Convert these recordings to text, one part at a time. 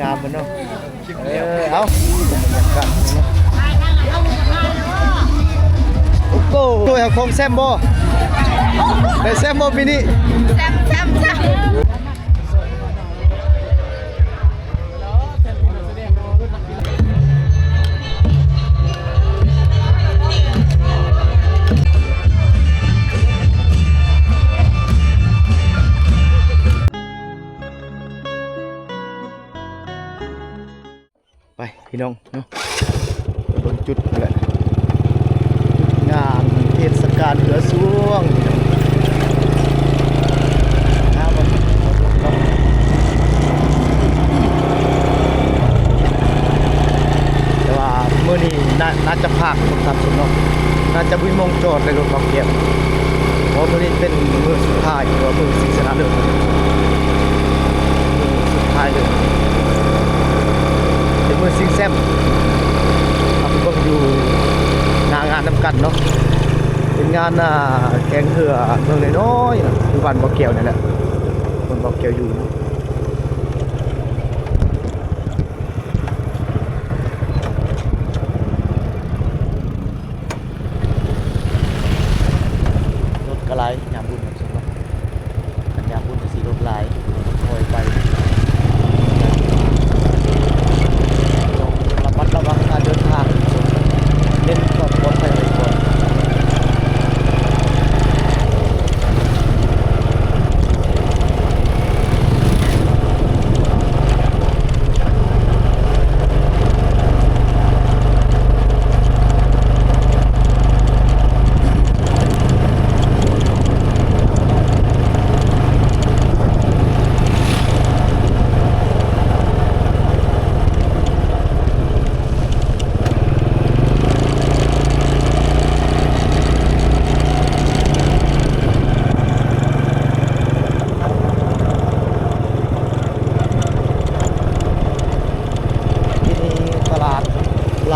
งามมันเนาะเอาบรรยากาศเนาะโอ้โหตัวคงแซมโบได้แซมโบปีนี้แซมไปพี่น้องเนาะบนจุดแหละงานเทศกาลเหลือสวงน้ำมันแต่ว่าเมื่อนี้น่าจะพากคนขับสุดเนาะน่าจะวิ่งมงจอดในรถความเกียบเพราะเมื่อนี้เป็นมือสุดท้ายหรือว่ามือสิงสนะเลยสุดท้ายเลยเป็นมือซิงแซมทำเบิ่งอยู่หน้างานนำกันเนาะเป็นงานแกงเหือเมืองน้อยๆอยู่บ้านบ่อแก้วนี่แหละคนบ่อแก้วอยู่รถกระไรยามบุญครับสมมติยามบุญสีรถลายคอยไประมัดระวังการเดินทางเล่นก่อนปลอดภัยไว้ก่อน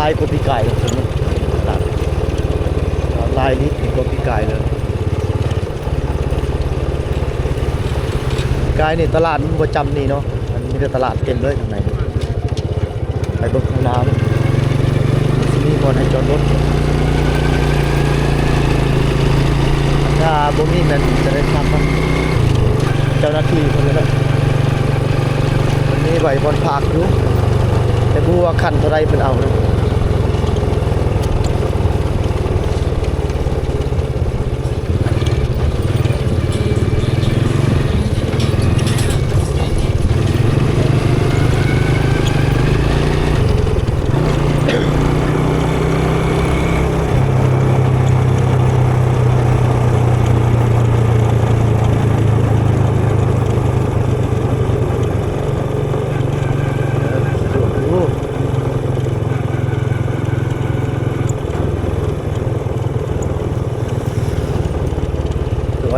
ลายกปีไก่สมมติลายนี้เป็นกปีไก่เลยกายนี่ตลาดมันประจำนี่เนาะมันมีแต่ตลาดเต็มเลยทางไหนไปเบิ่งข้างน้ำมีบอลให้จอดรถถ้าบ่มีนั่นจะได้ทำมันเจ้าหน้าที่คนนั้นมันมีใบบอลพักอยู่แต่ผู้ว่าคันเท่าไรเป็นเอาเลย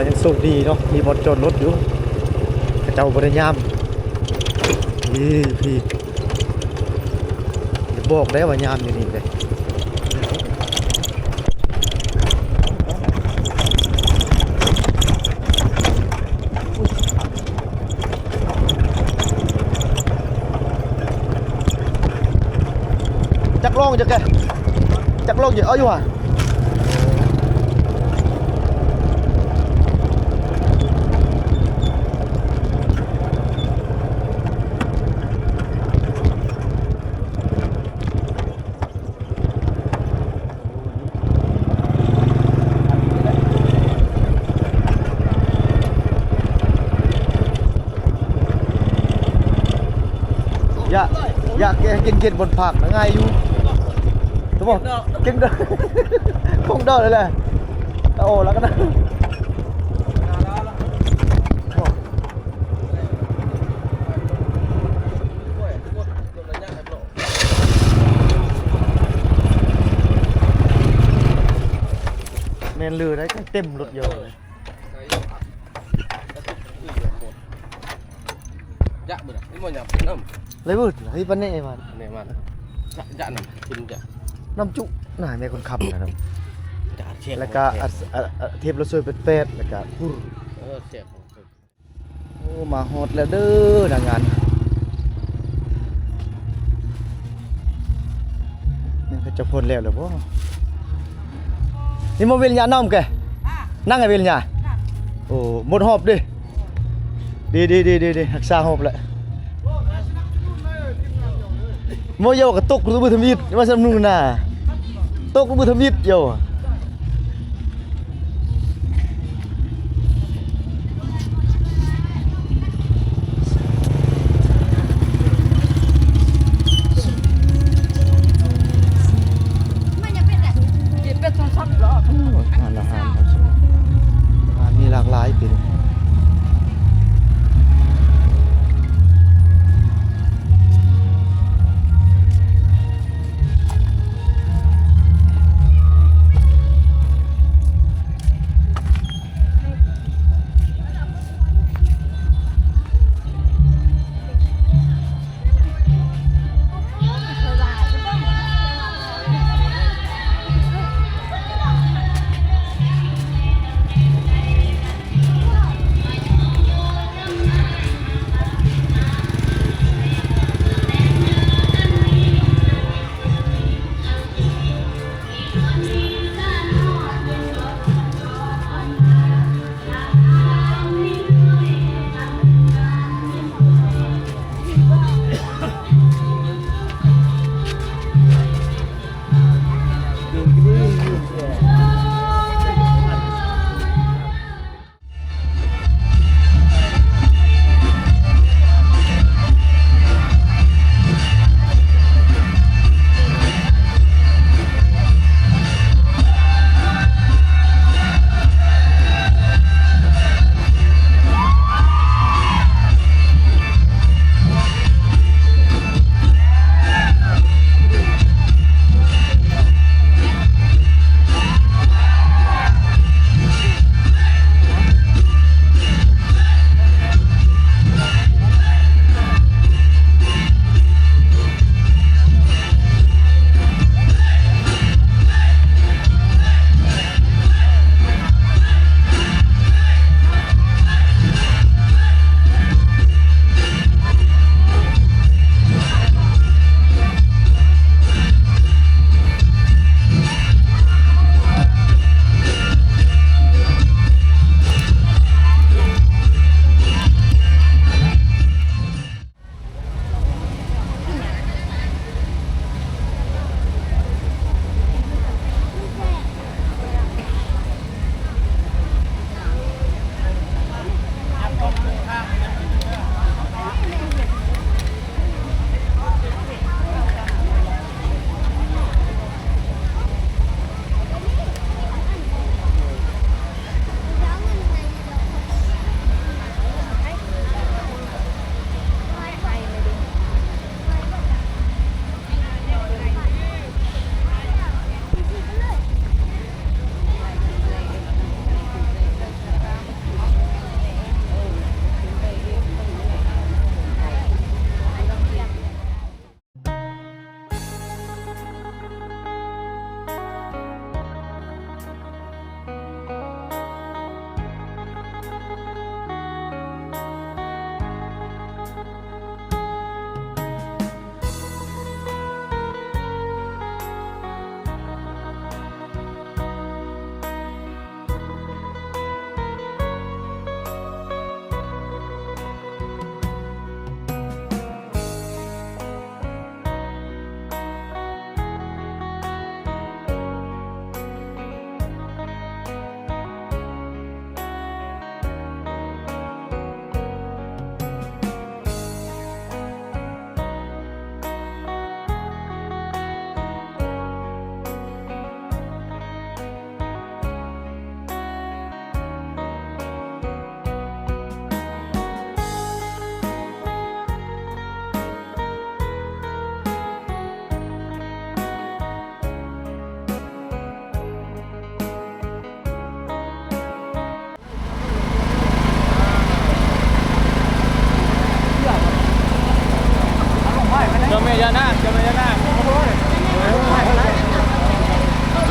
ยังโชคดีเนาะมีบอลจอดรถอยู่กระเจ้าบริยามพี่จะบอกได้ว่ายามอยู่นี่เลยจักรลงจักแกจักรลงอยู่อยู่อ่ะอยากกินบนผักนะง่ายอยู่ถูกป่ะกินได้คงได้เลยแหละโอ้แล้วก็ได้แมนลือได้เต็มรถเยอะเลยdạ bữa nay mọi nhà năm lấy bớt lấy vấn đề mà này mà dạ dạ nằm chín dạ น้ำจุหน่ายแม่คนขับนะครับ dạ chè แล้วก็เทปรถสวยเป็ดๆแล้วก็chè โอ้มาฮอดแล้วเด้อหน้างาน จะพ้นแล้วเหรอบ่นี่มาเวลญาน้อมแกนั่งไงเวลญาโอ้หมดหอบดิดีรักษาหอบแหละโมโยกระตกรูปทมิดว่าสำนูน่ะตกรูปทมิดโยอาหารมีหลากหลายปี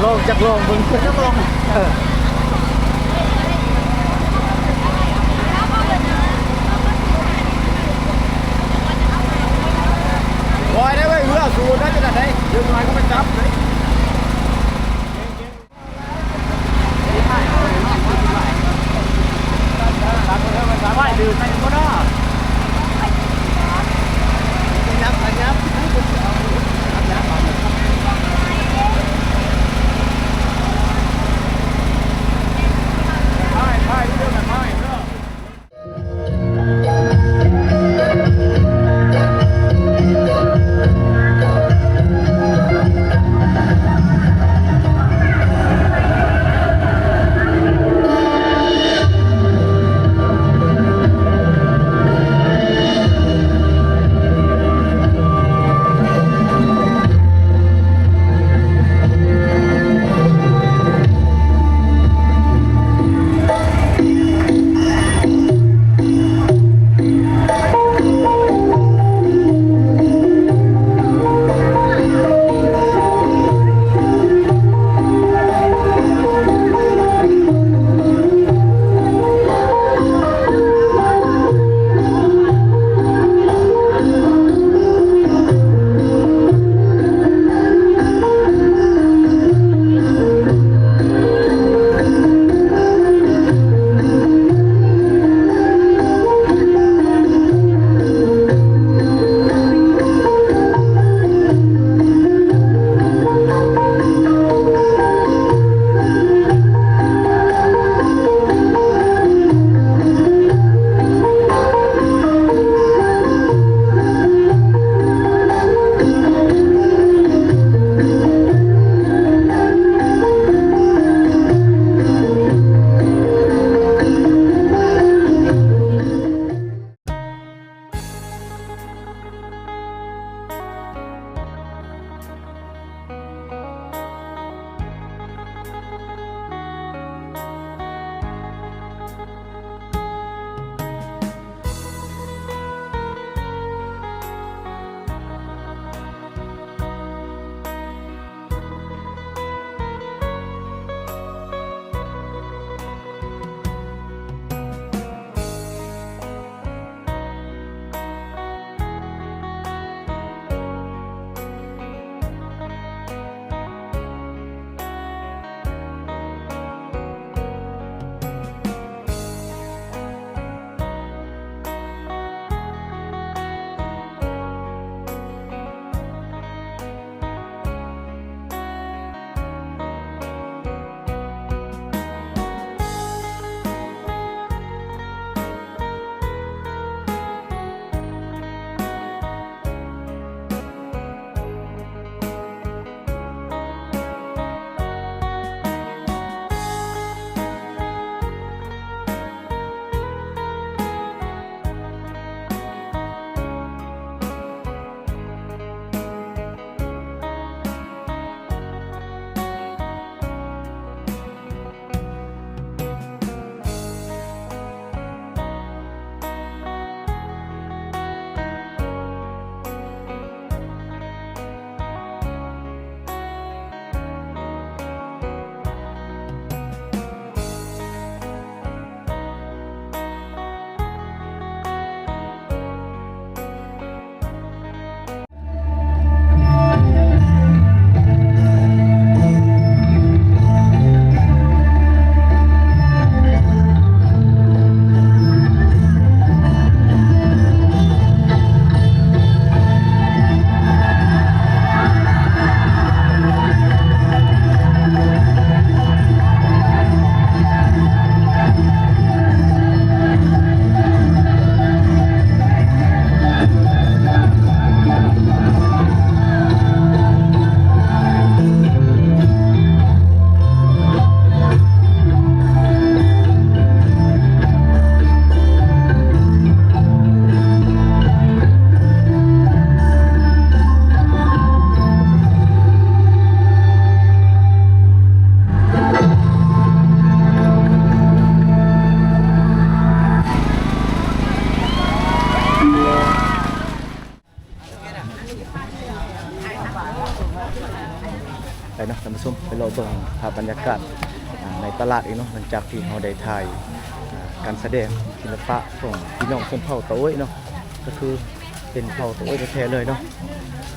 ลงจากลงมึงจากลงโอ้ยได้เว้ยเรือสูดได้จะได้ยืนมาก็ไปจับเลย ไปเนาะท่านผู้ชมไปรอเบิ่งภาพบรรยากาศในตลาดอีกเนาะหลังจากที่เราได้ถ่ายการแสดงศิลปะของพี่น้องชนเผ่าตะโอ้ยเนาะก็คือเป็นเผ่าตะโอ้ยแท้ๆเลยเนาะ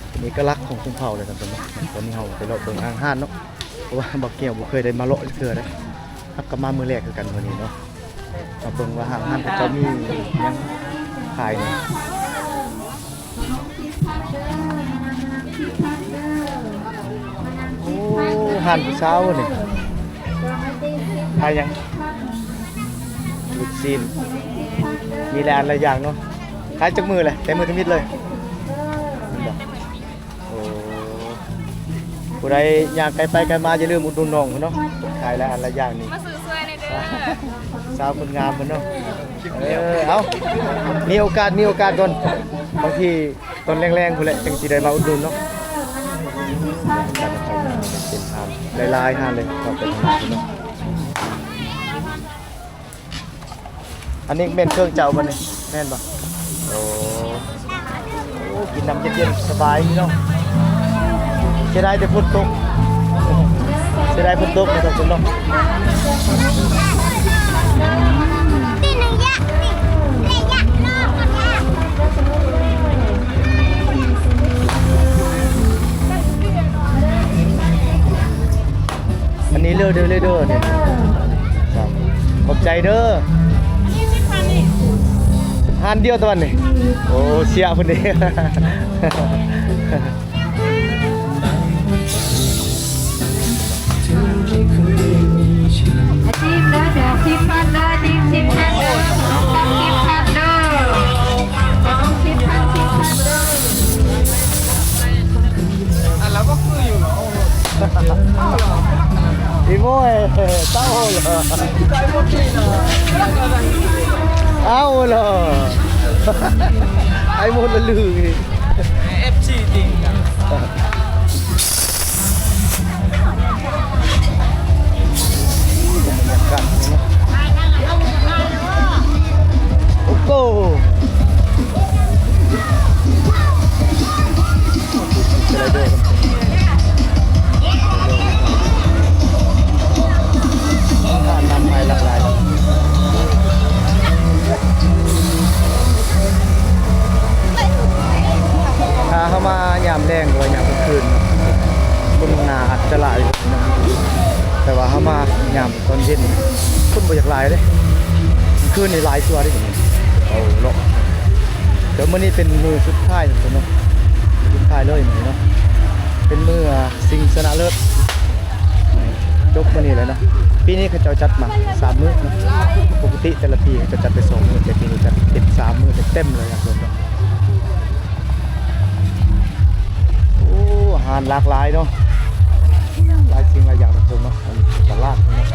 เป็นเอกลักษณ์ของชนเผ่าเลยท่านผู้ชมเนาะตอนนี้เราไปรอเบิ่งอาหารเนาะเพราะว่าบ่เกี่ยวบ่เคยได้มาเลาะเทื่อเด้ฮักก็มามื้อแรกคือกันมื้อนี้เนาะมาเบิ่งว่าอาหารเขาจะมีหยังขายเนี่ยโอ้หันเช้านี่ขายหยังลูกชิ้นมีหลายอย่างเนาะขายจักมือเลยแต่มือทั้งมิดเลยโอ้ผู้ใดอยากไกลไปไกลมาอย่าลืมอุดหนุนน้องเนาะขายหลายอย่างนี่ มาซื้อช่วยในเด้อ สาวคนงามมันเนาะเอามีโอกาสก่อนบางทีตอนแรงๆพุ่นแหละจังสิได้มาอุดหนุนเนาะเป็นทานหลายๆทานเลยเราไปทำงานเนาะอันนี้เป็นเครื่องเจ้าบ่นี่แม่นบ่โอ้กินน้ำเย็นๆสบายพี่น้องเสียดายแต่ฝนตกเสียดายฝนตกนะครับคุณน้องอันนี้เด้อเนี่ยครับขอบใจเด้อทานเดียวตอนนี้โอ้เสียพุ่นนี่อีโม่เต้าเหรอเอาเหรอไอ้หมดละลือนี่ FC จริงอ่ะ กันโอ้โหจะได้ด้วยกันนำไปหลากหลายเข้ามายามแรงหรือว่ายามกลางคืนบนนาอัดจะหลายแต่ว่าเข้ามายามตอนเย็นคนบ่อยากหลายเลยคืนนี่หลายตัวดิเอาเลาะเดี๋ยวมื้อนี้เป็นมือสุดท้ายเนาะสุดท้ายเลยเนาะเป็นมือชิงชนะเลิศจบมื้อนี้เลยเนาะปีนี้เขาเจ้าจัดมา3มื้อนะปกติแต่ละปีเขาจะจัดไป2มื้อแต่ปีนี้จัดเป็น3มื้อเต็มเลยอย่างเดิมเนาะโอ้อาหารหลากหลายเนาะหลายสิ่งหลายอย่างนะผมเนาะตลาดเนาะ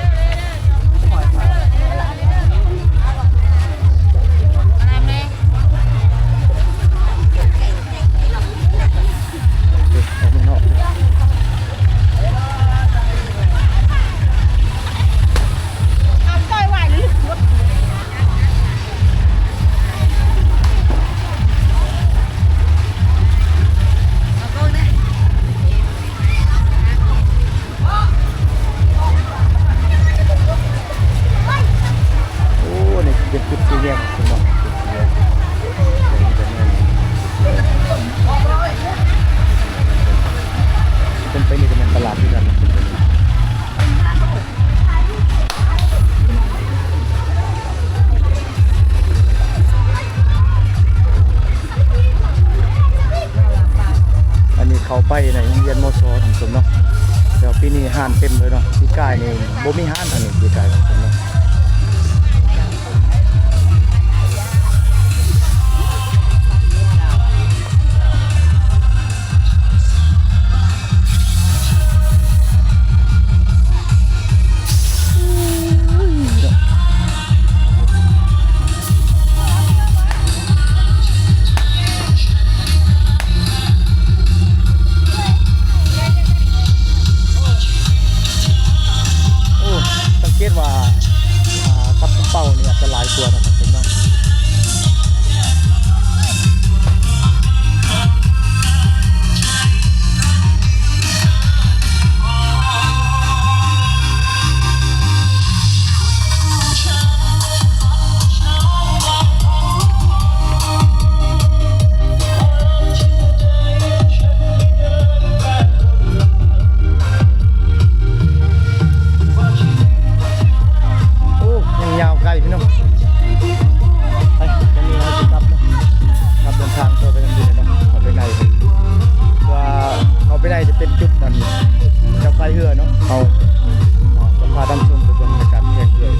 เขาไปในโรงเรียนม.ส.ทำสมเนาะเดี๋ยวปีนี้ห้านเต็มเลยเนาะปีกายนี่บ่มีห้านทางนี้ปีกายทำสมเนาะ เป็นจุดนั้นจะไฟเรือเนาะเอาจะพาท่านชมไปชมในการแข่งเรือ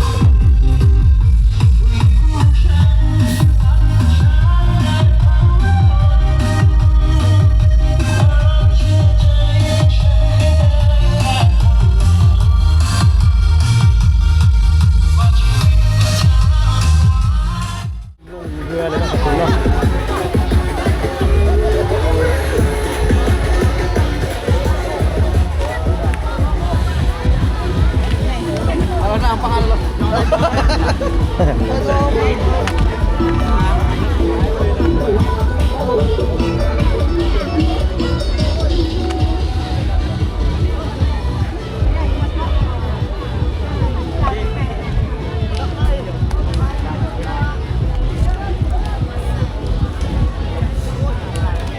เรือเลยนะครับผมเนาะเอาน้ำปลาเลย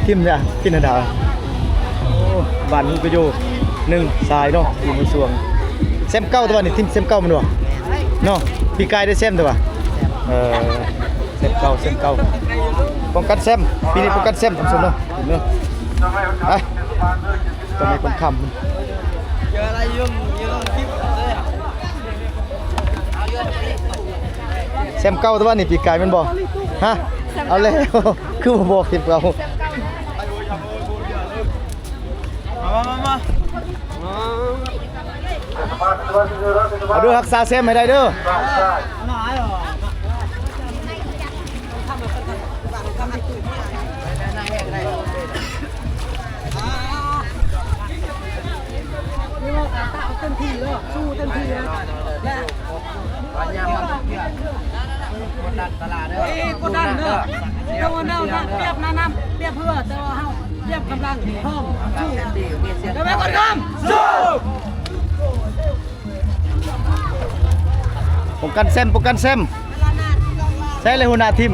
ทิมเนี่ยกินอะไรโอ้บ้านมึงก็อยู่หนึ่งสายเนาะอยู่ในสวงเซมเก้าตัวนี่ทิมเซมเก้ามันด้วยเนาะพี่กายได้เซมตัวเซมเก้าป้องกันเซมปีนี้ป้องกันเซมผมสมเนาะเนาะไปตอนนี้คนคำ เจออะไรยุ่งคลิปเลยอ่ะ เซมเก้าตัวนี่พี่กายมันบอกฮะเอาเลยคือบ่บอกทิมเก้ามาเอาด้วยรักษาเซมให้ได้เด้อตลาดเด้อกดดันเด้อเดี๋ยววันเดียวนะเรียบน้ำเรียบเพื่อแต่ว่าเฮาเรียบกำลังพร้อมสู้เดี๋ยวแม่กดดันสู้ป้องกันเซมใช่เลยหัวหน้าทีม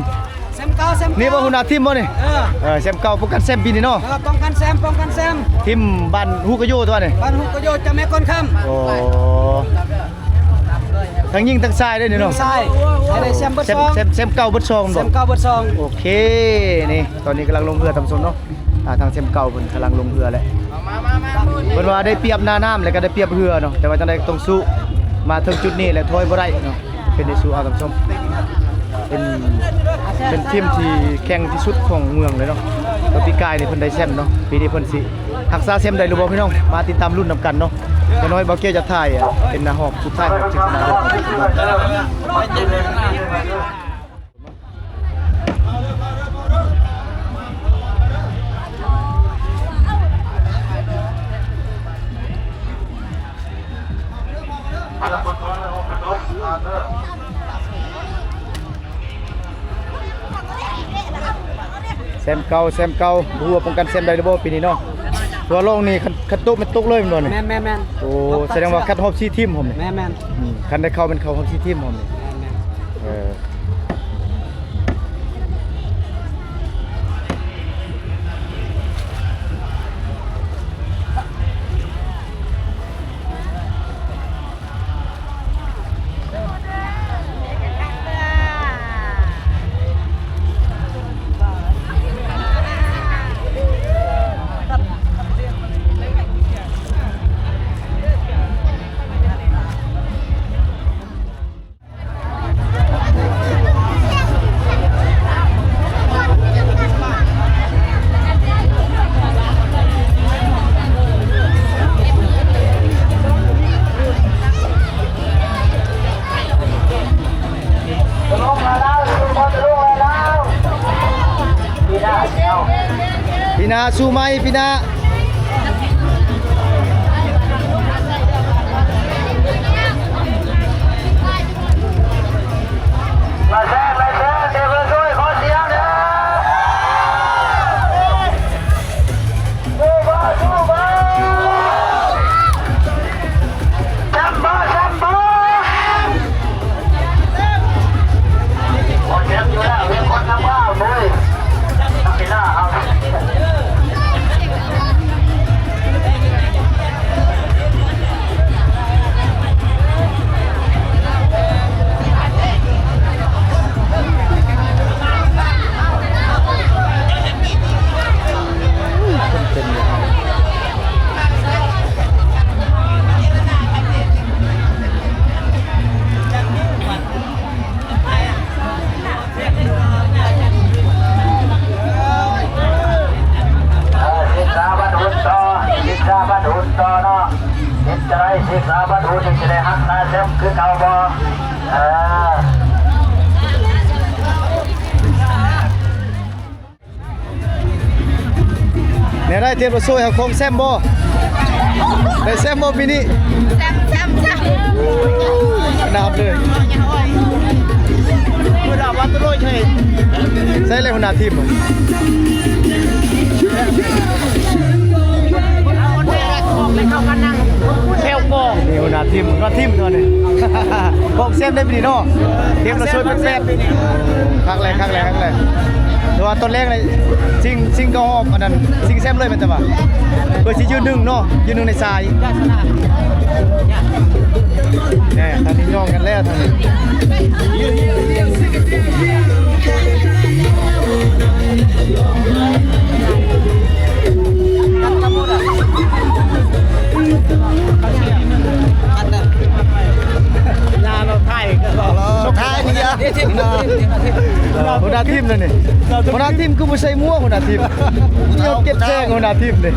เซมเก้านี่ว่าหัวหน้าทีมบ่นี่เซมเก้าป้องกันเซมปีนี้เนาะป้องกันแซมทีมบ้านฮูกะโยตัวนี่บ้านฮูกะโยจะแม่คนคำโอ้ทั้งยิงทั้งทรายด้วยนี่เนาะทรายได้แซมเบิดซองเซมเก้าเบิดซองบ่เซมเก้าเบิดซองโอเคนี่ตอนนี้กำลังลงเรือทำสนเนาะทางเซมเก้าเพิ่นกำลังลงเรือแล้วเพิ่นว่าได้เปรียบหน้าน้ำแล้วก็ได้เปรียบเรือเนาะแต่ว่าจังได๋ต้องสู้มาถึงจุดนี้แล้วถอยบ่ได้เนาะเป็นได้สู้เอาทำสมเป็นทีมที่แข่งที่สุดของเมืองเลยเนาะแล้วปีกายนี่เพิ่นได้แชมป์เนาะปีนี้เพิ่นสิรักษาแชมป์ได้หรือบ่พี่น้องมาติดตามรุ่นนำกันเนาะอย่างน้อยบ่เกี่ยวจะถ่ายเป็นหน้าหอบสุดท้ายของศึกษาเซมเก่าบัวป้องกันเซมได้หรือบ่ปีนี้เนาะตัวลงนี่คันตุกมันตุกเลยมันบ่นี่แม่นโอ้แสดงว่าคัดฮอบ4ทีมผมนี่แม่นคันได้เข้าเป็นเข้าฮอบ4ทีมผมนี่พี่นาสู้ไหมพี่นา ทุนต่อเนาะเห็นจะได้ศึกษาบรรทุนจะได้หักตาเต็มคือเก่าบ่เนี่ยได้เตรียมมาช่วยเอาโคงแซมบ่ได้แซมบ่ปีนี้น้ำเลยคุณอาวัตโรยใช่ใช่เลยหัวหน้าทีมเซลโกงนี่หัวหน้าทีมตัวนี้โคงแซมได้ปีนี้เนาะเตรียมมาช่วยเป็นแซมครั้งแรกแต่ว่าต้นแรกเลยซิงก็หอบอันนั้นซิงแซมเลยมันจะว่าเพื่อสิยืนหนึ่งเนาะยืนหนึ่งในทรายเนี่ยทางนี้ย่องกันแล้วทางนี้เราถ่ายนี่อ่ะหัวหน้าทีมเลยนี่หัวหน้าทีมคือผู้ใช้มั่วหัวหน้าทีมเก็บแจ้งหัวหน้าทีมเลย